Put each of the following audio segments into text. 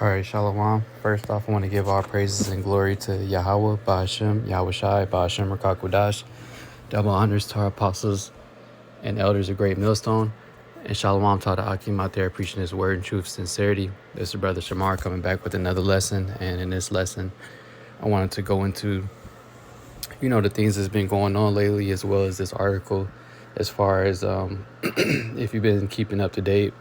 All right, Shalom. First off, I want to give all praises and glory to Yahweh, Ba'ashem, Yahweh Shai, Ba'ashem, Rakakwadash. Double honors to our apostles and elders of Great Millstone. And Shalom to all the Akim out there preaching his word in truth, sincerity. This is Brother Shamar coming back with another lesson. And in this lesson, I wanted to go into, the things that's been going on lately, as well as this article, as far as if you've been keeping up to date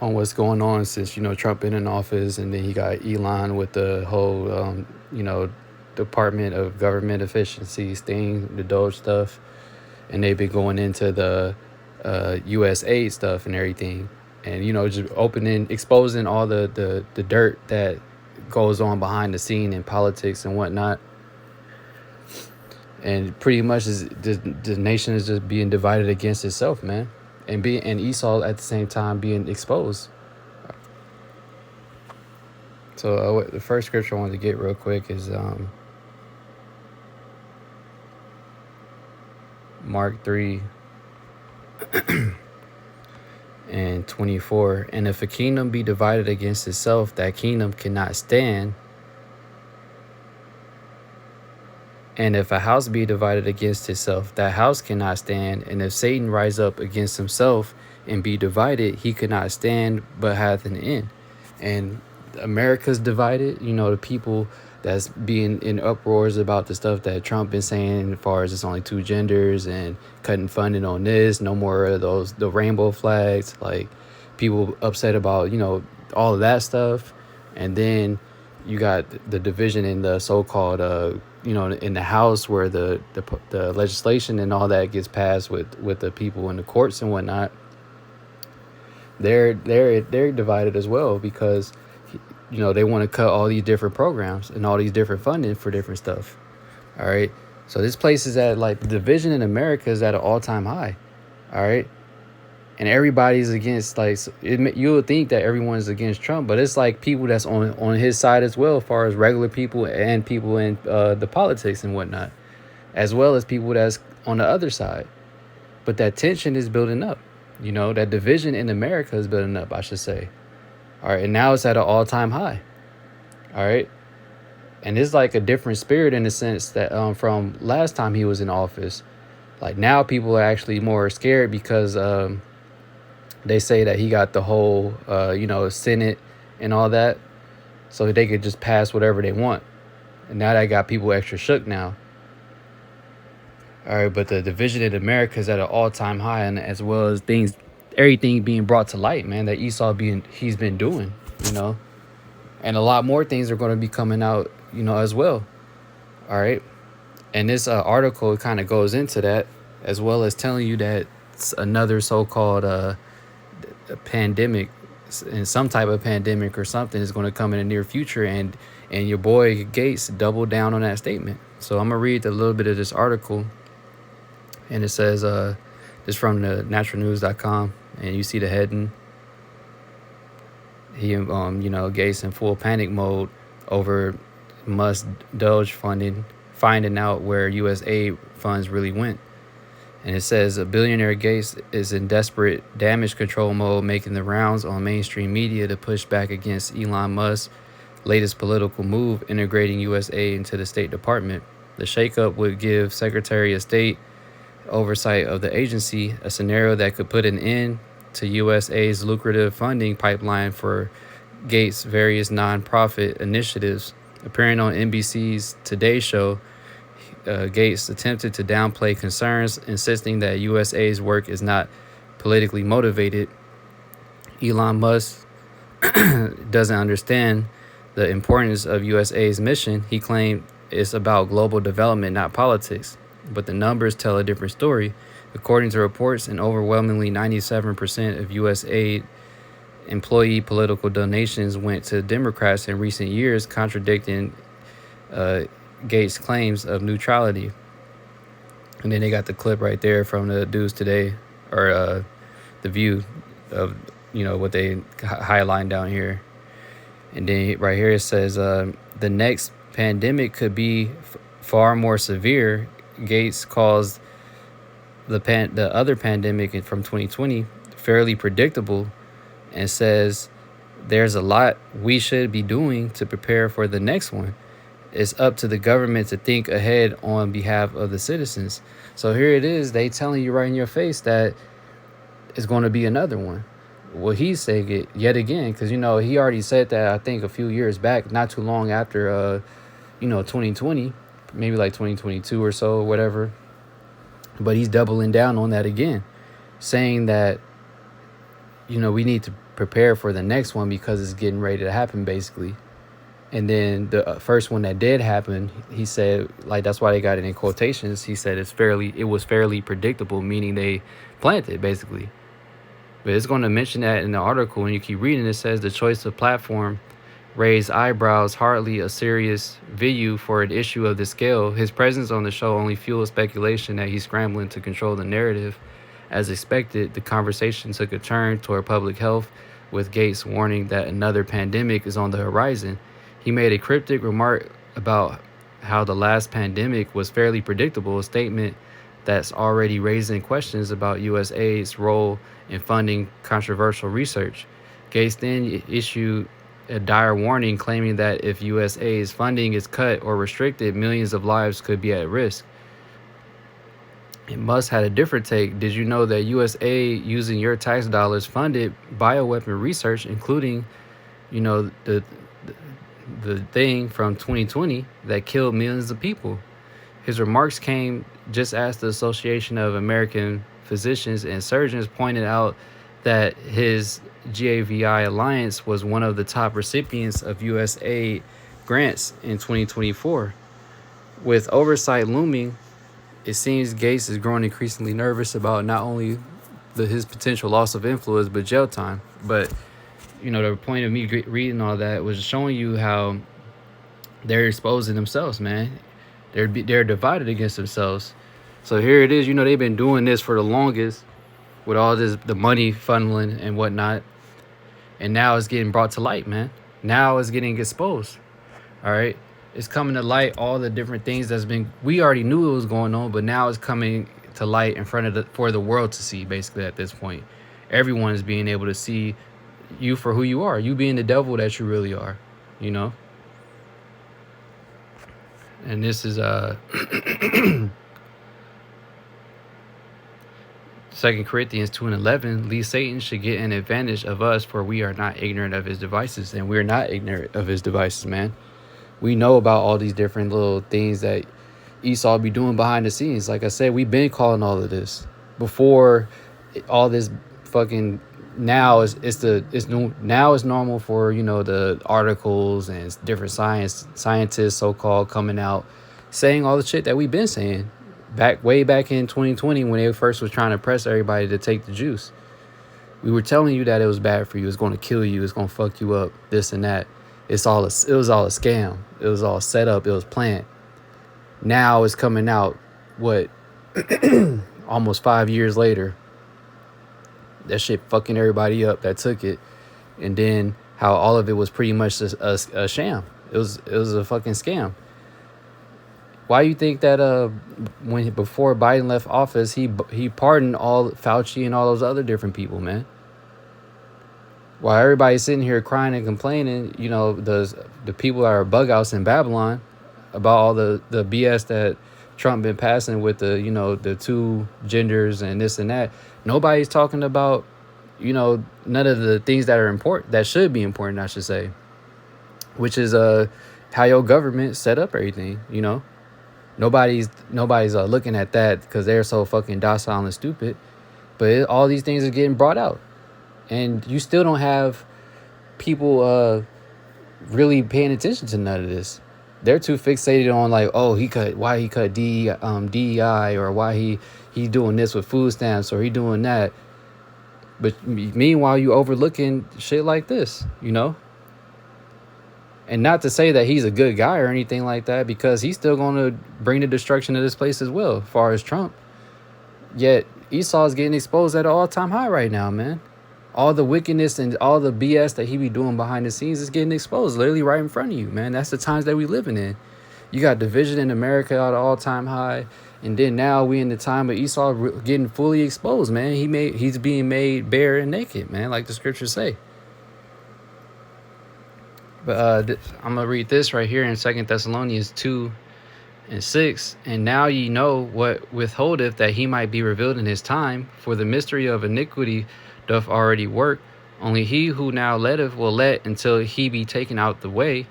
on what's going on since Trump been in office, and then he got Elon with the whole Department of Government Efficiencies thing, the Doge stuff, and they've been going into the U.S. aid stuff and everything, and just exposing all the dirt that goes on behind the scene in politics and whatnot. And pretty much the nation is just being divided against itself, man. And Esau at the same time being exposed. So the first scripture I wanted to get real quick is Mark 3 and 24. And if a kingdom be divided against itself, that kingdom cannot stand. And if a house be divided against itself, that house cannot stand. And if Satan rise up against himself and be divided, he cannot stand, but hath an end. And America's divided. The people that's being in uproars about the stuff that Trump been saying, as far as it's only two genders and cutting funding on this, no more of the rainbow flags. Like, people upset about all of that stuff. And then you got the division in the so-called in the House, where the legislation and all that gets passed with the people in the courts and whatnot. They're divided as well, because they want to cut all these different programs and all these different funding for different stuff. All right, so this place is at, like, the division in America is at an all-time high. All right, and everybody's against, like, you would think that everyone's against Trump, but it's like people that's on his side as well, as far as regular people and people in the politics and whatnot, as well as people that's on the other side. But that tension is building up. That division in America is building up, I should say. All right, and now it's at an all-time high. All right, and it's like a different spirit in the sense that from last time he was in office. Like, now people are actually more scared because they say that he got the whole, Senate and all that, so they could just pass whatever they want. And now that got people extra shook now. All right, but the division in America is at an all-time high, and as well as everything being brought to light, man, that he's been doing, and a lot more things are going to be coming out, as well. All right, and this article kind of goes into that, as well as telling you that another so-called a pandemic, and some type of pandemic or something, is going to come in the near future, and your boy Gates doubled down on that statement. So I'm gonna read a little bit of this article, and it says this from the naturalnews.com, and you see the heading. He Gates in full panic mode over Musk Doge funding, finding out where U.S. aid funds really went. And it says, a billionaire Gates is in desperate damage control mode, making the rounds on mainstream media to push back against Elon Musk's latest political move, integrating U.S. aid into the State Department. The shakeup would give Secretary of State oversight of the agency, a scenario that could put an end to U.S. aid's lucrative funding pipeline for Gates' various nonprofit initiatives. Appearing on NBC's Today Show, Gates attempted to downplay concerns, insisting that USA's work is not politically motivated. Elon Musk doesn't understand the importance of USA's mission. He claimed it's about global development, not politics. But the numbers tell a different story. According to reports, an overwhelmingly 97% of U.S. aid employee political donations went to Democrats in recent years, contradicting Gates' claims of neutrality. And then they got the clip right there from the News Today, or the View, of what they highlight down here. And then right here it says the next pandemic could be far more severe. Gates calls the other pandemic from 2020 fairly predictable, and says there's a lot we should be doing to prepare for the next one. It's up to the government to think ahead on behalf of the citizens. So here it is, they telling you right in your face that it's going to be another one. Well, he's saying it yet again because he already said that I think a few years back, not too long after 2020, maybe like 2022 or so, or whatever. But he's doubling down on that again, saying that we need to prepare for the next one because it's getting ready to happen, basically. And then the first one that did happen, he said, like, that's why they got it in quotations. He said it was fairly predictable, meaning they planned it, basically. But it's going to mention that in the article. When you keep reading, it says the choice of platform raised eyebrows, hardly a serious venue for an issue of this scale. His presence on the show only fueled speculation that he's scrambling to control the narrative. As expected, the conversation took a turn toward public health, with Gates warning that another pandemic is on the horizon. He made a cryptic remark about how the last pandemic was fairly predictable, a statement that's already raising questions about USAID's role in funding controversial research. Gates then issued a dire warning claiming that if USAID's funding is cut or restricted, millions of lives could be at risk. It must had a different take. Did you know that USAID, using your tax dollars, funded bioweapon research, including, the thing from 2020 that killed millions of people? His remarks came just as the Association of American Physicians and Surgeons pointed out that his GAVI alliance was one of the top recipients of USAID grants in 2024. With oversight looming, it seems Gates is growing increasingly nervous about not only his potential loss of influence, but jail time. But, the point of me reading all that was showing you how they're exposing themselves, man. They're divided against themselves. So here it is, they've been doing this for the longest with all the money funneling and whatnot. And now it's getting brought to light, man. Now it's getting exposed. All right. It's coming to light, all the different things we already knew it was going on, but now it's coming to light in front of for the world to see, basically, at this point. Everyone is being able to see you for who you are, you being the devil that you really are, And this is 2 Corinthians 2:11, least Satan should get an advantage of us, for we are not ignorant of his devices. And we're not ignorant of his devices, man. We know about all these different little things that Esau be doing behind the scenes. Like I said, we've been calling all of this before all this fucking. Now now it's normal for the articles and different scientists so-called coming out saying all the shit that we've been saying way back in 2020 when they first was trying to press everybody to take the juice. We were telling you that it was bad for you, it's going to kill you, it's going to fuck you up, this and that. It was all a scam. It was all set up. It was planned. Now it's coming out, almost 5 years later. That shit fucking everybody up that took it. And then how all of it was pretty much a sham. It was a fucking scam. Why you think that before Biden left office, he pardoned all Fauci and all those other different people, man? While everybody's sitting here crying and complaining, the people that are bug outs in Babylon about all the BS that Trump been passing with the two genders and this and that. Nobody's talking about, none of the things that are important, that should be important, I should say, which is how your government set up everything, Nobody's looking at that because they're so fucking docile and stupid. But all these things are getting brought out. And you still don't have people really paying attention to none of this. They're too fixated on why he cut DEI, or why he doing this with food stamps, or he doing that. But meanwhile, you overlooking shit like this, And not to say that he's a good guy or anything like that, because he's still going to bring the destruction of this place as well, as far as Trump. Yet Esau is getting exposed at an all-time high right now, man. All the wickedness and all the BS that he be doing behind the scenes is getting exposed literally right in front of you, man. That's the times that we living in. You got division in America at an all-time high. And then now we in the time of Esau getting fully exposed, man. He's being made bare and naked, man, like the scriptures say. But I'm gonna read this right here in 2 Thessalonians 2:6. And now ye know what withholdeth that he might be revealed in his time, for the mystery of iniquity doth already work. Only he who now letteth will let until he be taken out the way.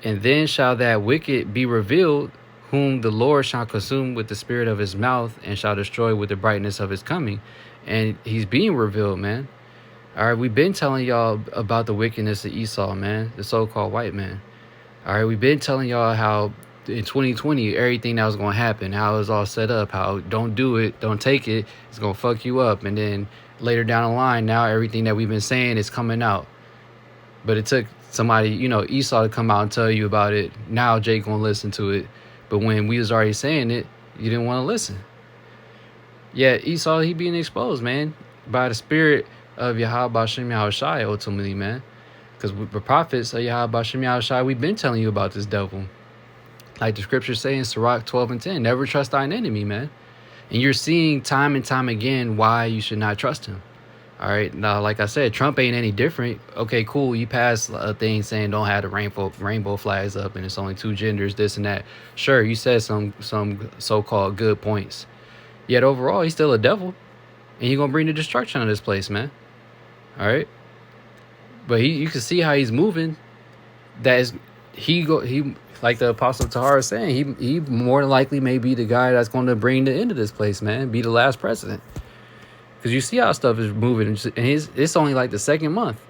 And then shall that wicked be revealed, whom the Lord shall consume with the spirit of his mouth, and shall destroy with the brightness of his coming. And he's being revealed, man. All right, we've been telling y'all about the wickedness of Esau, man, the so-called white man. All right, we've been telling y'all how in 2020, everything that was going to happen, how it was all set up, how don't do it, don't take it, it's going to fuck you up. And then later down the line, now everything that we've been saying is coming out. But it took somebody, Esau to come out and tell you about it. Now Jake going to listen to it. But when we was already saying it, you didn't want to listen. Yeah, Esau, he being exposed, man, by the spirit of Yahweh Bashem Yahushai, ultimately, man. Because the prophets of Yahweh Bashem Yahushai, we've been telling you about this devil. Like the scriptures say in Sirach 12:10, never trust thine enemy, man. And you're seeing time and time again why you should not trust him. All right. Now, like I said, Trump ain't any different. Okay, cool. You pass a thing saying don't have the rainbow flags up and it's only 2 genders, this and that. Sure, you said some so-called good points. Yet overall, he's still a devil. And you're going to bring the destruction of this place, man. All right. But you can see how he's moving. That is, he like the Apostle Tahar is saying, he more than likely may be the guy that's going to bring the end of this place, man. Be the last president. Because you see how stuff is moving. And it's only like the 2nd month.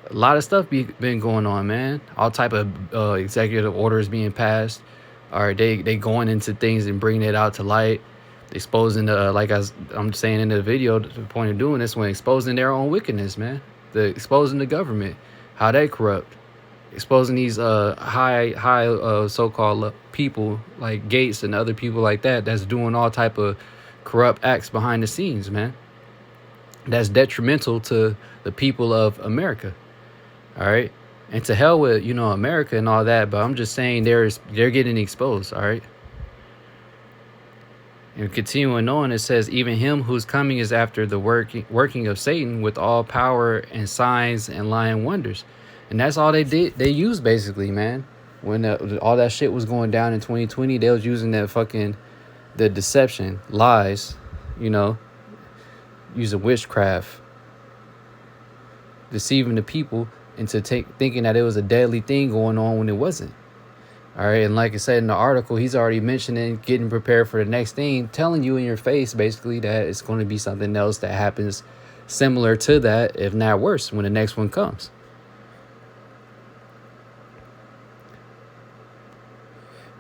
A lot of stuff been going on, man. All type of executive orders being passed. All right, they going into things and bringing it out to light. Exposing like I'm saying in the video, the point of doing this when exposing their own wickedness, man. Exposing the government, how they corrupt. Exposing these high so-called people like Gates and other people like that's doing all type of corrupt acts behind the scenes, man. That's detrimental to the people of America. All right. And to hell with, America and all that. But I'm just saying they're getting exposed. All right. And continuing on, it says, even him whose coming is after the working of Satan with all power and signs and lying wonders. And that's all they did. They used basically, man. When all that shit was going down in 2020, they was using the deception, lies, using witchcraft, deceiving the people into thinking that it was a deadly thing going on when it wasn't. All right. And like I said in the article, he's already mentioning getting prepared for the next thing, telling you in your face, basically, that it's going to be something else that happens similar to that, if not worse, when the next one comes.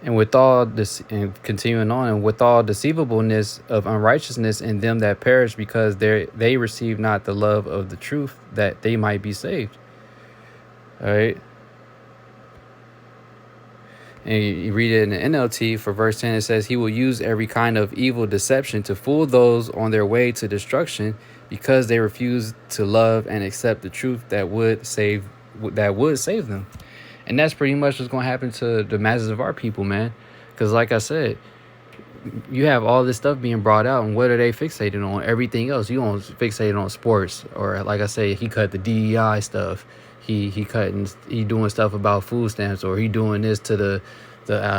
And with all this, and continuing on, and with all deceivableness of unrighteousness in them that perish, because they receive not the love of the truth, that they might be saved. All right. And you read it in the NLT for verse 10, it says, he will use every kind of evil deception to fool those on their way to destruction, because they refuse to love and accept the truth that would save them. And that's pretty much what's going to happen to the masses of our people, man. Because like I said, you have all this stuff being brought out, and what are they fixated on? Everything else. You don't fixate on sports, or like I say, he cut the DEI stuff. He doing stuff about food stamps, or he doing this to the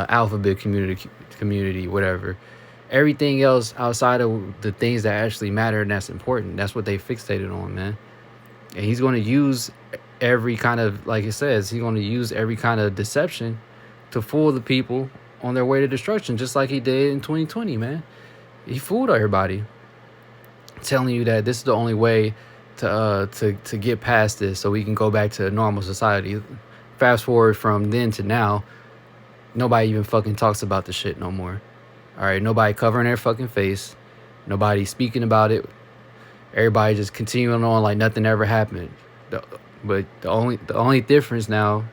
alphabet community, whatever. Everything else outside of the things that actually matter and that's important, that's what they fixated on, man. And he's going to use every kind of, like it says, he's going to use every kind of deception to fool the people on their way to destruction, just like he did in 2020, man. He fooled everybody, telling you that this is the only way to get past this, so we can go back to a normal society. Fast forward from then to now, nobody even fucking talks about the shit no more. All right, nobody covering their fucking face, nobody speaking about it. Everybody just continuing on like nothing ever happened. But the only difference now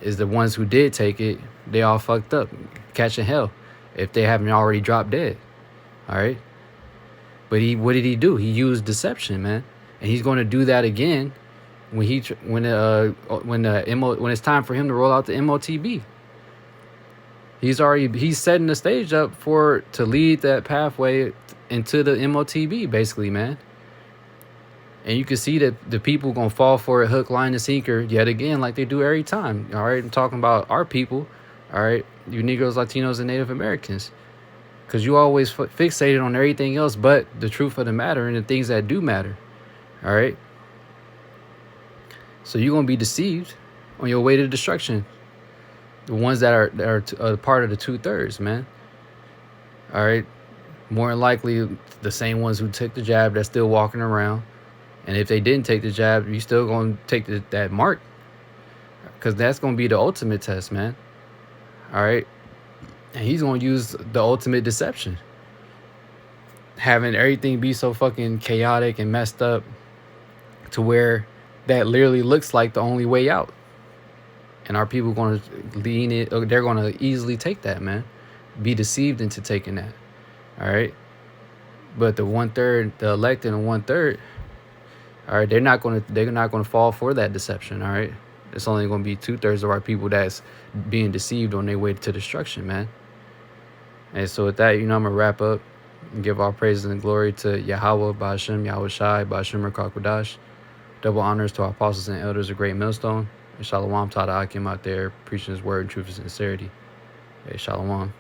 is the ones who did take it, they all fucked up, catching hell, if they haven't already dropped dead. All right. But what did he do? He used deception, man, and he's going to do that again when it's time for him to roll out the MOTB. He's setting the stage up to lead that pathway into the MOTB, basically, man. And you can see that the people gonna fall for it hook, line, and sinker yet again, like they do every time. All right, I'm talking about our people. All right, you Negroes, Latinos, and Native Americans, because you always fixated on everything else but the truth of the matter and the things that do matter. All right, so you're gonna be deceived on your way to destruction. The ones that are part of the 2/3, man. All right, more than likely the same ones who took the jab that's still walking around. And if they didn't take the jab, you still gonna take that mark, because that's gonna be the ultimate test, man. All right, and he's gonna use the ultimate deception, having everything be so fucking chaotic and messed up, to where that literally looks like the only way out. And our people gonna lean it, or they're gonna easily take that, man. Be deceived into taking that. All right, but the 1/3, the elected and 1/3. All right, they're not gonna fall for that deception. All right, it's only gonna be 2/3 of our people that's being deceived on their way to destruction, man. And so with that, I'm gonna wrap up and give all praises and glory to Yahweh, Ba'ashem, Yahweh Shai, Ba'ashem Rakakwadash. Double honors to our apostles and elders of Great Millstone. And Shalom to the Akim out there preaching his word in truth and sincerity. Hey, Shalom.